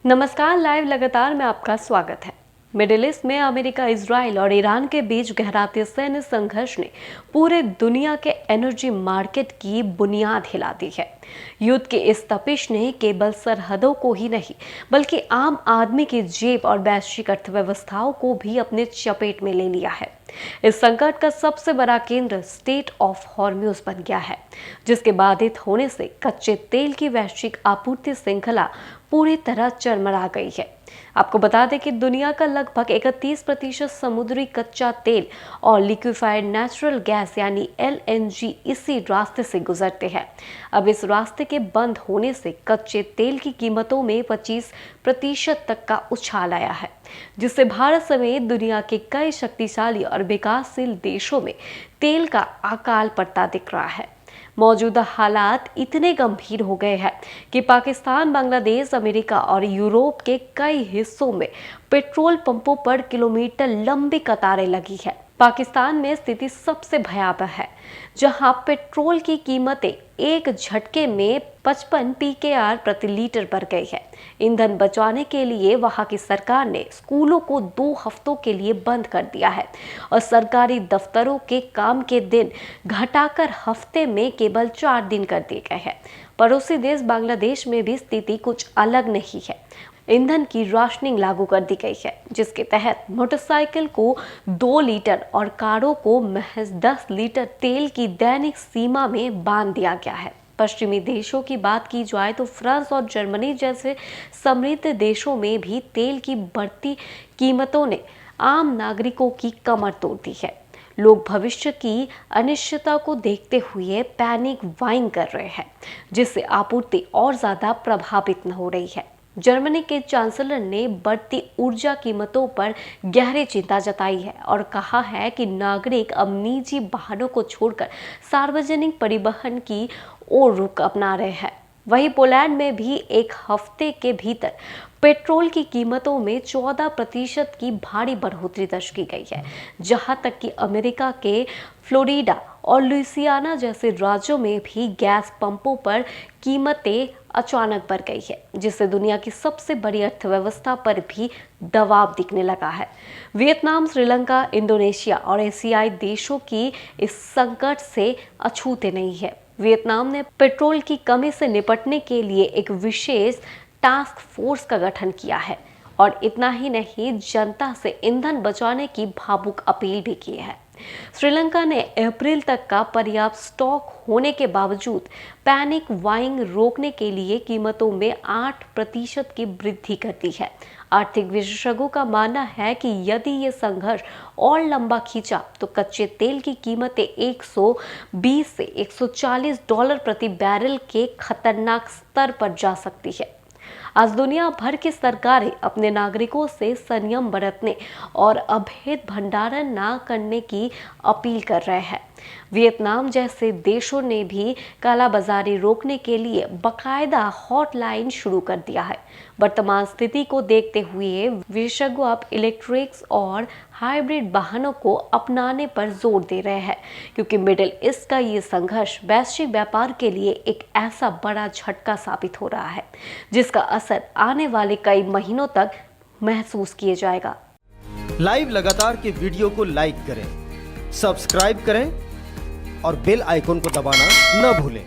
नमस्कार, लाइव लगातार में आपका स्वागत है। मिडिल ईस्ट में अमेरिका, इजराइल और ईरान के बीच गहराते सैन्य संघर्ष ने पूरे दुनिया के एनर्जी मार्केट की बुनियाद हिला दी है। युद्ध की इस तपिश ने केवल सरहदों को ही नहीं बल्कि आम आदमी की जेब और वैश्विक अर्थव्यवस्थाओं को भी अपने चपेट में ले लिया है। इस संकट का सबसे बड़ा केंद्र स्ट्रेट ऑफ हॉर्मज़ बन गया है, जिसके बाधित होने से कच्चे तेल की वैश्विक आपूर्ति श्रृंखला पूरी तरह चरमरा गई है। आपको बता दें कि दुनिया का लगभग 31% समुद्री कच्चा तेल और लिक्विफाइड नेचुरल गैस यानी LNG इसी रास्ते से गुजरते हैं। अब इस रास्ते के बंद होने से कच्चे तेल की कीमतों में 25% तक का उछाल आया है, जिससे भारत समेत दुनिया के कई शक्तिशाली और विकासशील देशों में तेल का अकाल पड़ता दिख रहा है। मौजूदा हालात इतने गंभीर हो गए हैं कि पाकिस्तान, बांग्लादेश, अमेरिका और यूरोप के कई हिस्सों में पेट्रोल पंपों पर किलोमीटर लंबी कतारें लगी है। पाकिस्तान में स्थिति सबसे भयावह है, जहां पेट्रोल की कीमतें एक झटके में 55 PKR प्रति लीटर बढ़ गई है। ईंधन बचाने के लिए वहां की सरकार ने स्कूलों को 2 हफ्तों के लिए बंद कर दिया है और सरकारी दफ्तरों के काम के दिन घटाकर हफ्ते में केवल 4 दिन कर दिए गए हैं। पड़ोसी देश बांग्लादेश में भी स्थिति कुछ अलग नहीं है। ईंधन की राशनिंग लागू कर दी गई है, जिसके तहत मोटरसाइकिल को 2 लीटर और कारों को महज 10 लीटर तेल की दैनिक सीमा में बांध दिया गया है। पश्चिमी देशों की बात की जाए तो फ्रांस और जर्मनी जैसे समृद्ध देशों में भी तेल की बढ़ती कीमतों ने आम नागरिकों की कमर तोड़ दी है। लोग भविष्य की अनिश्चितता को देखते हुए पैनिक बाइंग कर रहे हैं, जिससे आपूर्ति और ज्यादा प्रभावित न हो रही है। जर्मनी के चांसलर ने बढ़ती ऊर्जा कीमतों पर गहरी चिंता जताई है और कहा है कि नागरिक अब निजी वाहनों को छोड़कर सार्वजनिक परिवहन की ओर रुख अपना रहे हैं। वहीं पोलैंड में भी एक हफ्ते के भीतर पेट्रोल की कीमतों में 14% की भारी बढ़ोतरी दर्ज की गई है, जहां तक कि अमेरिका के फ्लोरिडा और लुइसियाना जैसे राज्यों में भी गैस पंपों पर कीमतें अचानक बढ़ गई है, जिससे दुनिया की सबसे बड़ी अर्थव्यवस्था पर भी दबाव दिखने लगा है। वियतनाम, श्रीलंका, इंडोनेशिया और एशियाई देशों की इस संकट से अछूते नहीं है। वियतनाम ने पेट्रोल की कमी से निपटने के लिए एक विशेष टास्क फोर्स का गठन किया है और इतना ही नहीं, जनता से ईंधन बचाने की भावुक अपील भी की है। श्रीलंका ने अप्रैल तक का पर्याप्त स्टॉक होने के बावजूद पैनिक बाइंग रोकने के लिए कीमतों में 8% की वृद्धि कर दी है। आर्थिक विशेषज्ञों का मानना है कि यदि ये संघर्ष और लंबा खींचा तो कच्चे तेल की कीमतें 120 से $140 प्रति बैरल के खतरनाक स्तर पर जा सकती है। आज दुनिया भर की सरकारें अपने नागरिकों से संयम बरतने और अवैध भंडारण न करने की अपील कर रहे हैं। वियतनाम जैसे देशों ने भी कालाबाजारी रोकने के लिए बाकायदा हॉटलाइन शुरू कर दिया है। वर्तमान स्थिति को देखते हुए विशेषज्ञ अब इलेक्ट्रिक्स और हाइब्रिड वाहनों को अपनाने पर जोर दे रहे हैं, क्योंकि मिडिल ईस्ट का ये संघर्ष वैश्विक व्यापार के लिए एक ऐसा बड़ा झटका साबित हो रहा है, जिसका असर आने वाले कई महीनों तक महसूस किया जाएगा। लाइव लगातार के वीडियो को लाइक करें, सब्सक्राइब करें और बेल आइकन को दबाना न भूलें।